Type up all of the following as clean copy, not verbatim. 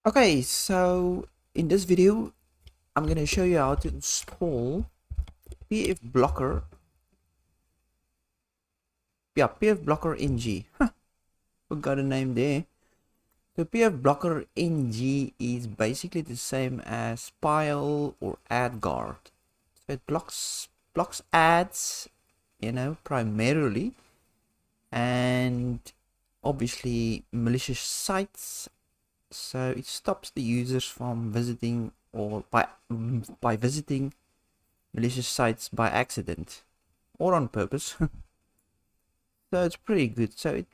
Okay, so in this video, I'm gonna show you how to install pfBlocker. Yeah, pfBlockerNG. Forgot the name there. So pfBlockerNG is basically the same as Pile or AdGuard. So it blocks ads, primarily, and obviously malicious sites. So it stops the users from visiting or by visiting malicious sites by accident or on purpose. So it's pretty good. So it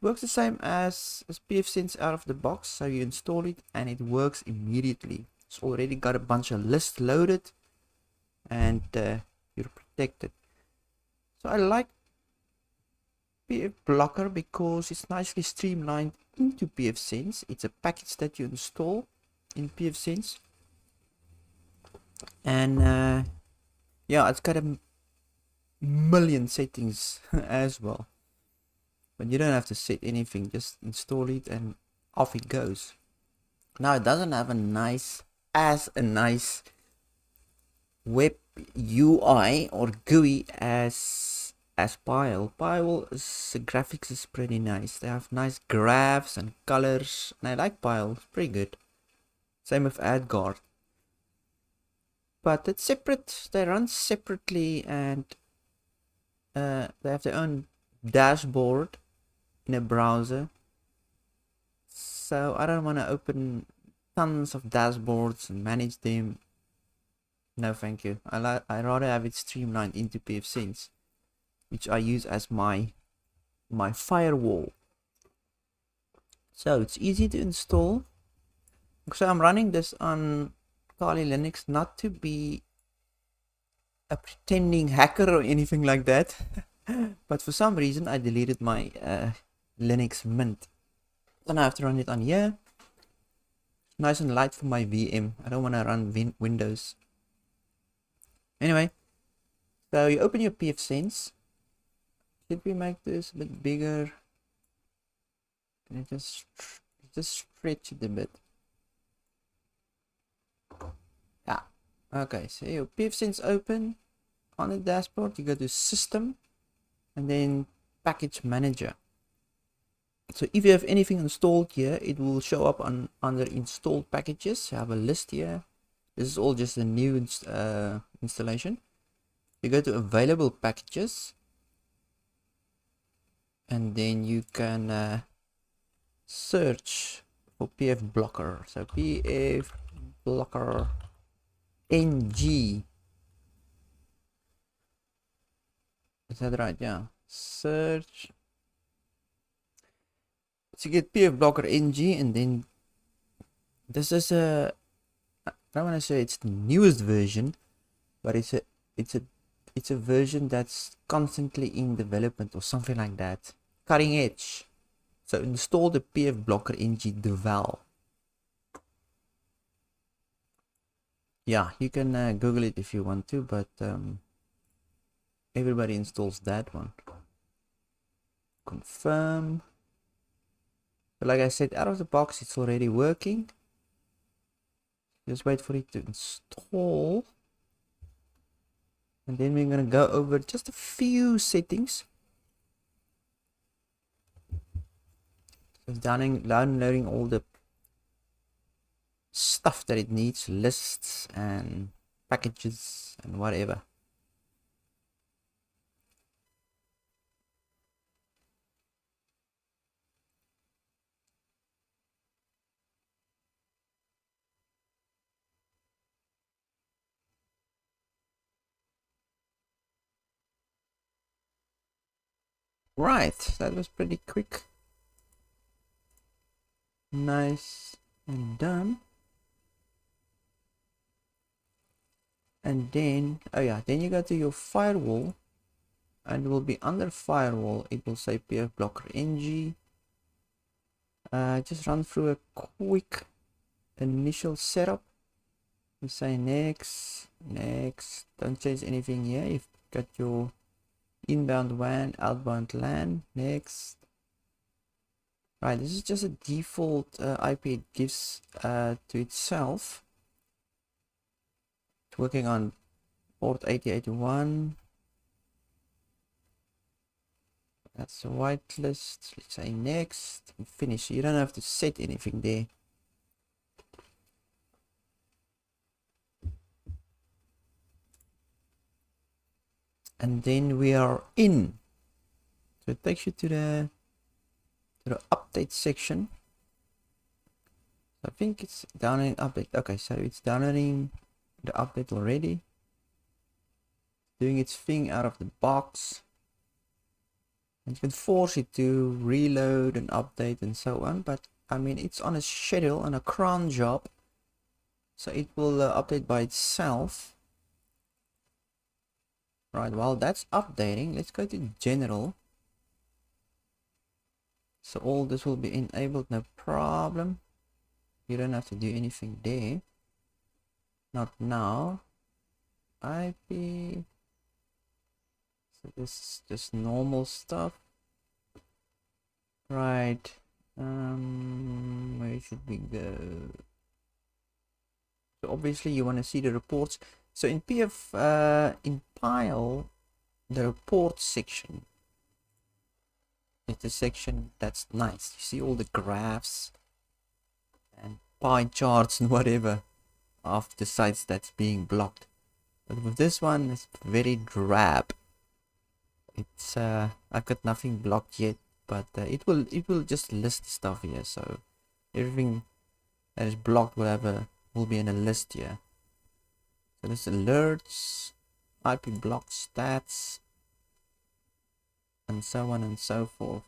works the same as pfSense out of the box. So you install it and it works immediately. It's already got a bunch of lists loaded and you're protected. So I like pfBlocker because it's nicely streamlined into pfSense. It's a package that you install in pfSense, and yeah, it's got a million settings as well, but you don't have to set anything, just install it and off it goes. Now it doesn't have a nice web UI or GUI as Pile. The graphics is pretty nice. They have nice graphs and colors, and I like Pile. It's pretty good. Same with AdGuard, but it's separate. They run separately, and they have their own dashboard in a browser. So I don't want to open tons of dashboards and manage them. No, thank you. I rather have it streamlined into pfSense, which I use as my firewall. So it's easy to install. So I'm running this on Kali Linux, not to be a pretending hacker or anything like that. But for some reason I deleted my Linux Mint. Then I have to run it on here. Nice and light for my VM. I don't want to run Windows. Anyway, so you open your pfSense. Should we make this a bit bigger? And just stretch it a bit. Yeah. Okay, so your pfSense open. On the dashboard, you go to System and then Package Manager. So if you have anything installed here, it will show up under installed packages. You have a list here. This is all just a new installation. You go to available packages, and then you can search for pfBlocker. So pfBlockerNG. Is that right? Yeah. Search. So you get pfBlockerNG, and then this is a, I don't want to say it's the newest version, but it's a version that's constantly in development or something like that. Cutting edge. So install the pfBlockerNG-devel. Yeah, you can Google it if you want to, but everybody installs that one. Confirm. But like I said, out of the box, it's already working. Just wait for it to install. And then we're going to go over just a few settings. So downloading all the stuff that it needs, lists and packages and whatever. Right, that was pretty quick. Nice and done. And then, oh yeah, then you go to your firewall, and it will be under firewall. It will say pfBlockerNG. Just run through a quick initial setup. You say next. Don't change anything here. You've got your inbound WAN, outbound LAN. Next. Right, this is just a default IP it gives to itself. It's working on port 8081. That's the whitelist. Let's say next and finish. You don't have to set anything there. And then we are in. So it takes you to the update section. So I think it's downloading update. Okay, so it's downloading the update already. Doing its thing out of the box. And you can force it to reload and update and so on, but I mean it's on a schedule, on a cron job, so it will update by itself. Right, while that's updating, let's go to general. So all this will be enabled, no problem. You don't have to do anything there. Not now. IP. So this is just normal stuff. Right. Where should we go? So obviously you want to see the reports. So in in Pile, the report section is the section that's nice. You see all the graphs and pie charts and whatever of the sites that's being blocked. But with this one, it's very drab. It's I've got nothing blocked yet, but it will just list stuff here. So everything that is blocked will be in a list here. So there's alerts, IP block stats, and so on and so forth.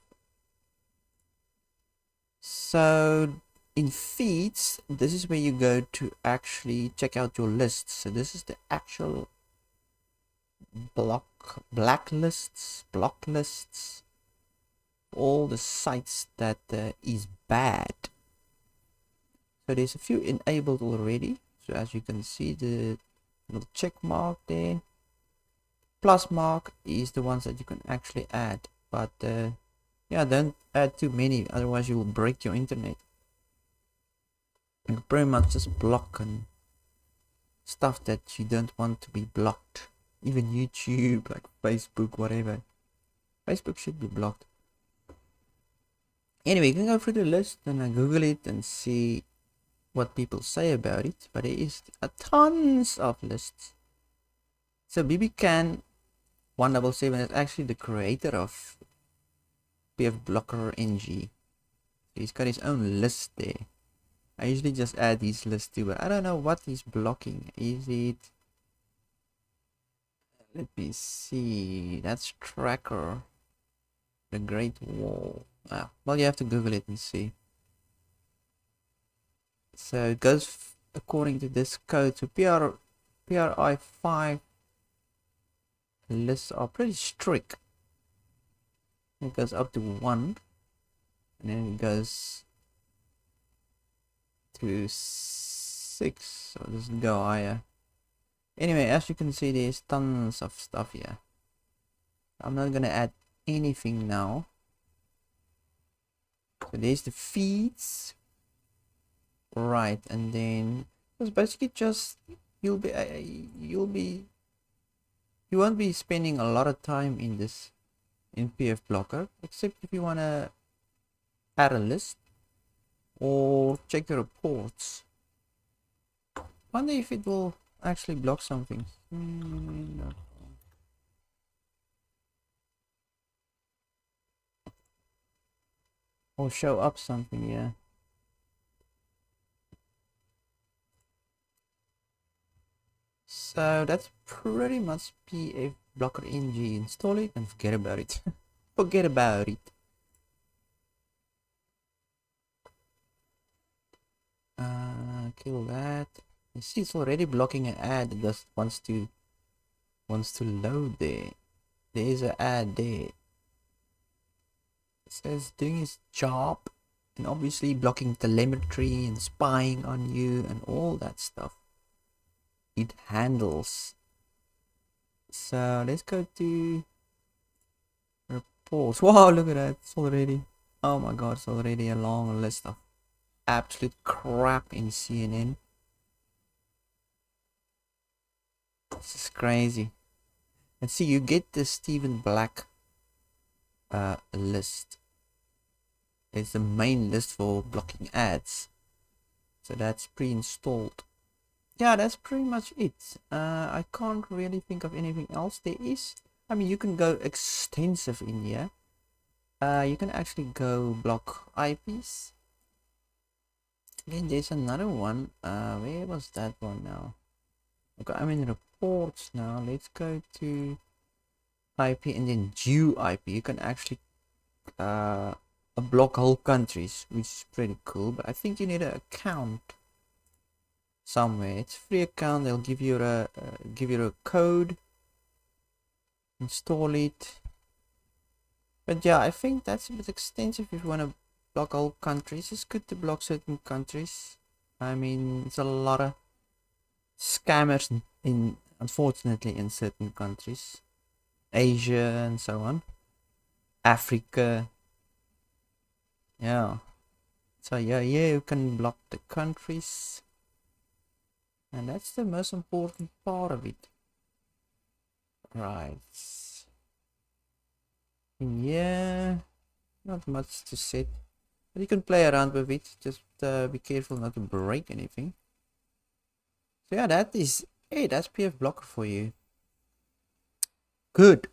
So in feeds, this is where you go to actually check out your lists. So this is the actual block lists, all the sites that is bad. So there's a few enabled already. So as you can see, the little check mark there, plus mark is the ones that you can actually add, but yeah, don't add too many, otherwise you will break your internet. You can pretty much just block and stuff that you don't want to be blocked, even YouTube, like Facebook, whatever. Facebook should be blocked. Anyway, you can go through the list and Google it and see what people say about it, but there is tons of lists. So bbcan177 is actually the creator of pfBlockerNG. He's got his own list there. I usually just add these lists too, but I don't know what he's blocking. Is it, let me see, that's tracker, the Great Wall. Well, you have to Google it and see. So it goes according to this code. So PRI5 lists are pretty strict. It goes up to 1, and then it goes to 6, so it doesn't go higher. Anyway, as you can see, there's tons of stuff here. I'm not gonna add anything now. So there's the feeds, right? And then it's basically just you won't be spending a lot of time in pfBlocker, except if you wanna add a list or check the reports. Wonder if it will actually block something. No. Or show up something, yeah. So that's pretty much pfBlockerNG. Install it and forget about it. Forget about it. Kill that. You see, it's already blocking an ad that just wants to load there. There is an ad there. It says doing his job, and obviously blocking telemetry and spying on you and all that stuff. It handles. So let's go to reports. Wow, look at that, it's already Oh my god, it's already a long list of absolute crap in CNN. This is crazy. And see, you get the Stephen Black list. It's the main list for blocking ads. So that's pre-installed. Yeah, that's pretty much it. I can't really think of anything else. There is, I mean, you can go extensive in here. You can actually go block IPs. Then there's another one. Where was that one now? Okay, I'm in reports now. Let's go to IP and then due IP. You can actually block whole countries, which is pretty cool. But I think you need an account somewhere. It's a free account. They'll give you a code. Install it. But yeah, I think that's a bit extensive if you want to block all countries. It's good to block certain countries. I mean, it's a lot of scammers unfortunately in certain countries. Asia and so on. Africa. Yeah. So yeah, you can block the countries. And that's the most important part of it. Right. Yeah. Not much to set. But you can play around with it. Just be careful not to break anything. So yeah, that is it. That's pfBlocker for you. Good.